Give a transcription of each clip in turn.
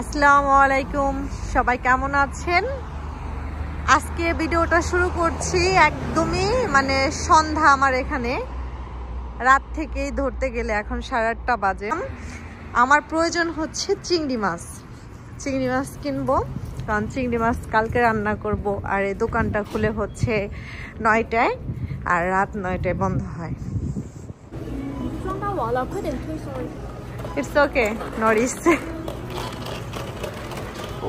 আসসালামু আলাইকুম, সবাই কেমন আছেন? আজকে ভিডিওটা শুরু করছি একদমই সন্ধ্যা। আমার এখানে রাত থেকেই ধরতে গেলে এখন 8:30 বাজে। আমার প্রয়োজন হচ্ছে চিংড়ি মাছ কিনবো, কারণ চিংড়ি মাছ কালকে রান্না করব। আর এই দোকানটা খুলে হচ্ছে 9টায় আর রাত 9টায় বন্ধ হয়। It's okay, Norris.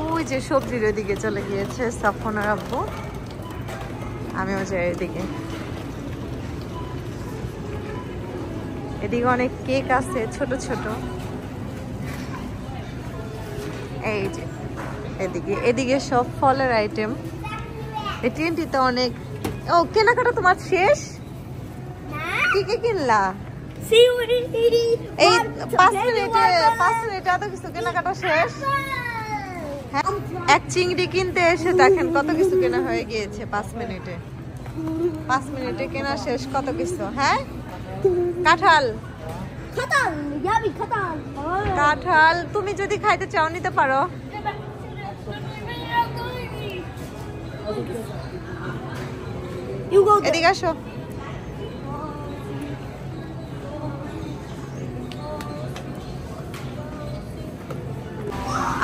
ওই যে সবজির ওইদিকে চলে গিয়েছে সাফনের আব্বু, আমিও যাই এদিকে। এদিকে অনেক কেক আছে ছোট ছোট। এই যে এদিকে সব ফলের আইটেম। এই টিনটিতে অনেক। ও, কেনাকাটা তোমার শেষ? কি কি কিনলা? এই 5 মিনিটে এত কিছু কেনাকাটা শেষ? হ্যাঁ, এক চিংড়ি কিনতে এসে দেখেন কত কিছু কেনা হয়ে গিয়েছে 5 মিনিটে কেনা শেষ কত কিছু। হ্যাঁ, কাঁঠাল তুমি যদি খাইতে চাও নিতে পারো। এদিকে আসো।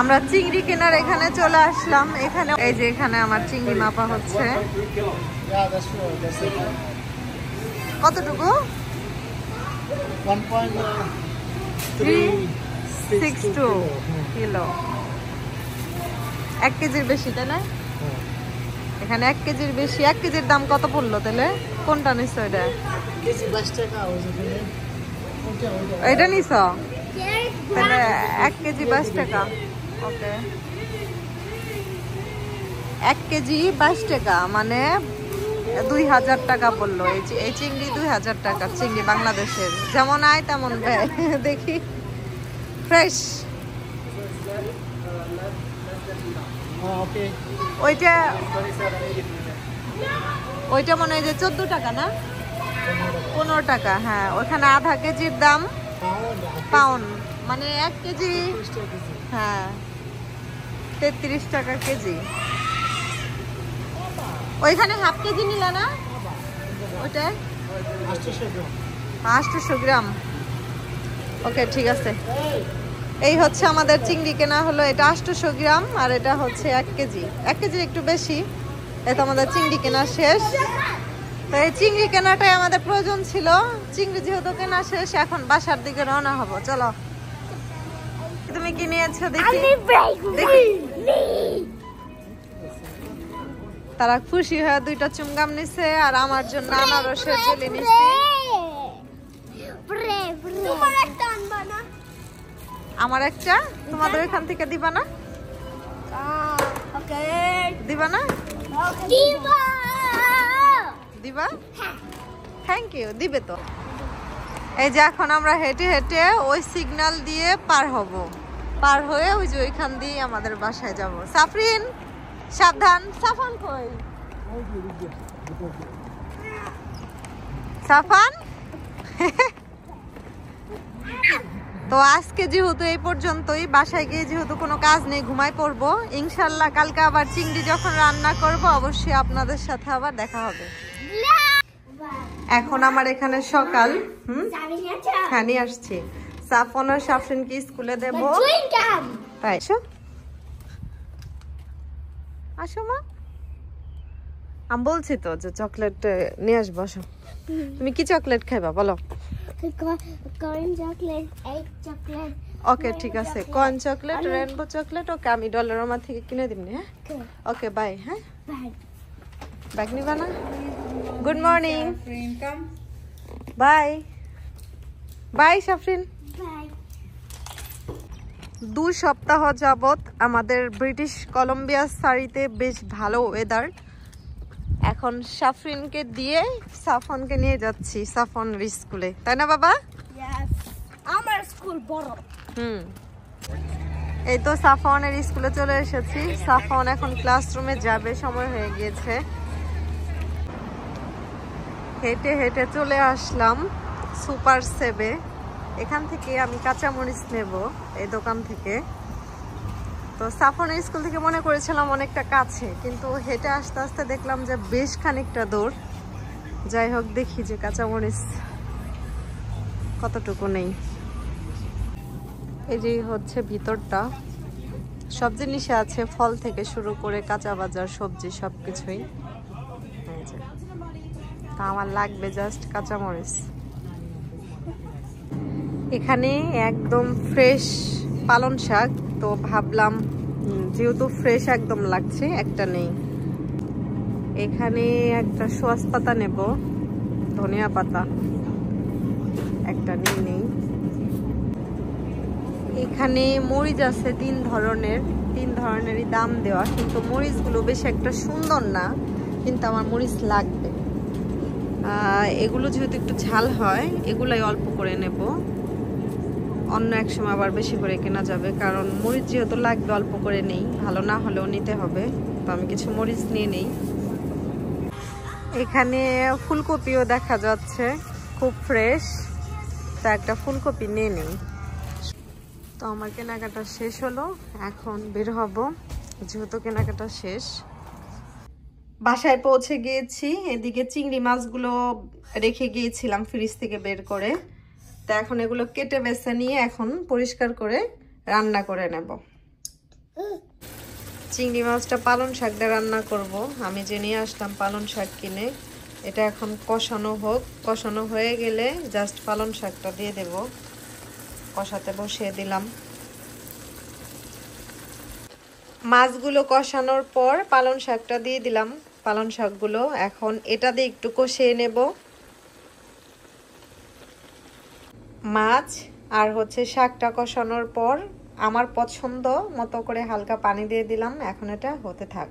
আমরা চিংড়ি কেনার এখানে চলে আসলাম। এখানে এই যে এখানে আমার চিংড়ি মাপা হচ্ছে। কতটুকু? 1.362 কিলো। 1 কেজির বেশি, তাই না? এখানে 1 কেজির বেশি। 1 কেজির দাম কত পড়লো তাহলে? কোনটা নিছো? এটা 20 টাকা। এটা নিছো তাহলে 1 কেজি 22 টাকা। ওকে, 1 কেজি 22 টাকা, 2000 টাকা পড়লো। এই চিংড়ি 2000 টাকা চিংড়ি, বাংলাদেশের যেমন আয় তেমন ব্যয়। দেখি ফ্রেশ। ওইটা মনে হয় যে 14 টাকা না 15 টাকা। হ্যাঁ, ওখানে আধা কেজির দাম পাউন্ড, 1 কেজি। হ্যাঁ, 33 টাকা কেজি। ওইখানে হাফ কেজি নিলা না? ওইটা 800 গ্রাম। ওকে, ঠিক আছে। এই হচ্ছে আমাদের চিংড়ি কেনা হলো। এটা 800 গ্রাম আর এটা হচ্ছে 1 কেজি। 1 কেজি একটু বেশি। এটা আমাদের চিংড়ি কেনা শেষ। তো এই চিংড়ি কেনাটাই আমাদের প্রয়োজন ছিল। চিংড়ি যেহেতু কেনা শেষ, এখন বাসার দিকে রওনা হব। চলো, তুমি কি নিয়েছো দেখি। তারা খুশি হয়ে 2টা চুমগাম নিছে আর আমার জন্য আনারসের জেলি নিছি। আমার একটা, তোমাদের এখান থেকে দিবা না? দিবা না? দিবা? Thank you. দিবে তো। এই যে এখন আমরা হেঁটে হেঁটে ওই সিগন্যাল দিয়ে পার হব। পার হয়ে ওই যে ওইখান দিয়ে আমাদের বাসায় যাব। সাফরিন সাবধান। সাফান কই? সাফান। তো আজকে যেহেতু এই পর্যন্তই, বাসায় গিয়ে যেহেতু কোনো কাজ নেই, ঘুমাই পড়বো। ইনশাল্লাহ কালকে আবার চিংড়ি যখন রান্না করব অবশ্যই আপনাদের সাথে আবার দেখা হবে। এখন আমার এখানে সকাল। হ্যাঁ, নিয়ে আসছি। সাফন আর সাফরিনকে স্কুলে দেবো। তাই আসো মা, আমি বলছি তো যে চকলেট নিয়ে আসবো। আসো। তুমি কি চকলেট খাইবা বলো? ওকে, ঠিক আছে। Corn chocolate, rainbow chocolate. Okay, আমি ডলারমা থেকে কিনে দিবনি। হ্যাঁ, ওকে, বাই। হ্যাঁ, ব্যাগ নিবা না? Good morning. Bye bye Safrin. 2 সপ্তাহ যাবত আমাদের ব্রিটিশ কলম্বিয়া সারিতে বেশ ভালো ওয়েদার। এখন সাফরিনকে দিয়ে সাফনকে নিয়ে যাচ্ছি সাফনের স্কুলে, তাই না বাবা? আমার স্কুল বড়। এই তো সাফনের স্কুলে চলে এসেছি। সাফন এখন ক্লাসরুমে যাবে, সময় হয়ে গিয়েছে। হেঁটে হেঁটে চলে আসলাম সুপার সেভে। এখান থেকে আমি কাঁচামরিচ নেব এই দোকান থেকে। তো সাফনের স্কুল থেকে মনে করেছিলাম অনেকটা কাছে, কিন্তু হেঁটে আস্তে আস্তে দেখলাম যে বেশ খানিকটা দূর। যাই হোক, দেখি যে কাঁচামরিচ কতটুকু নেই। এই যে হচ্ছে ভিতরটা, সব জিনিসে আছে, ফল থেকে শুরু করে কাঁচা বাজার, সবজি সবকিছুই। তা আমার লাগবে জাস্ট কাঁচামরিচ। এখানে একদম ফ্রেশ পালং শাক, তো ভাবলাম যেহেতু ফ্রেশ একদম লাগছে, একটা নেই। এখানে একটা সোয়াস পাতা নেব, ধনিয়া পাতা একটা নেই। এখানে মরিচ আছে তিন ধরনেরই দাম দেওয়া, কিন্তু মরিচগুলো বেশ একটা সুন্দর না, কিন্তু আমার মরিচ লাগবে। এগুলো যেহেতু একটু ঝাল হয়, এগুলাই অল্প করে নেব, অন্য এক সময় আবার বেশি করে কেনা যাবে, কারণ মরিচ যেহেতু লাগবে অল্প করে নেই, ভালো না হলেও নিতে হবে। তো আমি কিছু মরিচ নিয়ে নেই। এখানে ফুলকপিও দেখা যাচ্ছে, খুব ফ্রেশ, তা একটা ফুলকপি নিয়ে নেই। তো আমার কেনাকাটা শেষ হলো, এখন বের হব, যেহেতু কেনাকাটা শেষ। বাসায় পৌঁছে গিয়েছি। এদিকে চিংড়ি মাছগুলো রেখে গিয়েছিলাম ফ্রিজ থেকে বের করে, তা এখন এগুলো কেটে বেছে নিয়ে এখন পরিষ্কার করে রান্না করে নেব। চিংড়ি মাছটা পালং শাক দিয়ে রান্না করব। আমি যে নিয়ে আসলাম পালং শাক কিনে, এটা এখন কষানো হোক, কষানো হয়ে গেলে জাস্ট পালং শাকটা দিয়ে দেব। কষাতে বসিয়ে দিলাম। মাছগুলো কষানোর পর পালং শাকটা দিয়ে দিলাম। পালং শাকগুলো এখন এটা দিয়ে একটু কষিয়ে নেব। মাছ আর হচ্ছে শাকটা কষানোর পর আমার পছন্দ মতো করে হালকা পানি দিয়ে দিলাম। এখন এটা হতে থাক।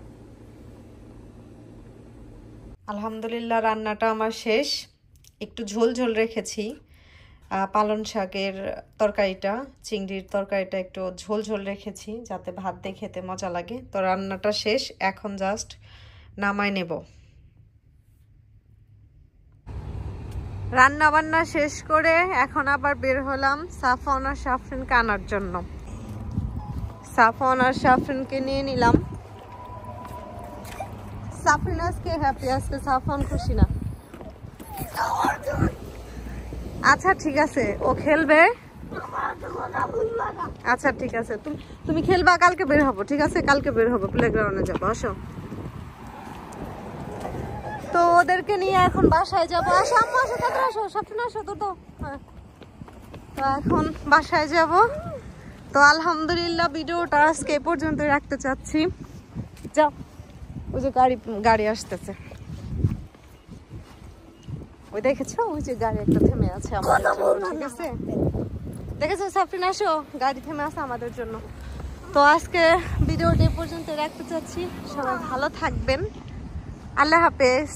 আলহামদুলিল্লাহ, রান্নাটা আমার শেষ। একটু ঝোল ঝোল রেখেছি পালং শাকের তরকারিটা, চিংড়ির তরকারিটা একটু ঝোল ঝোল রেখেছি যাতে ভাত দিয়ে খেতে মজা লাগে। তো রান্নাটা শেষ, এখন জাস্ট নামাই নেব। রান্না বান্না শেষ করে এখন আবার বের হলাম সাফওয়ান আর সাফরিনকে আনার জন্য। সাফওয়ান আর সাফরিনকে নিয়ে নিলাম। সাফরিন আজকে হ্যাপি, আজকে সাফওয়ান খুশি না। আচ্ছা ঠিক আছে, ও খেলবে। আচ্ছা ঠিক আছে, তুমি খেলবা, কালকে বের হবো। ঠিক আছে, কালকে বের হবো, প্লেগ্রাউন্ডে যাবো। আসো। তো ওদেরকে নিয়ে এখন বাসায় যাবো। আসো আম্মু, আসো, তাড়াতাড়ি আসো, সাফরিন আসো, তো তো এখন বাসায় যাব। তো আলহামদুলিল্লাহ, ভিডিওটা আজকে এ পর্যন্তই রাখতে চাচ্ছি। যাও, ওই যে গাড়ি আসতেছে, ওই দেখেছো, ওই যে গাড়ি একটা থেমে আছে আমাদের জন্য। ঠিক আছে, দেখেছো সাফরিন, আসো, গাড়ি থেমে আছে আমাদের জন্য। তো আজকে ভিডিওটা এ পর্যন্ত রাখতে চাচ্ছি। সবাই ভালো থাকবেন। আল্লাহ হাফেজ।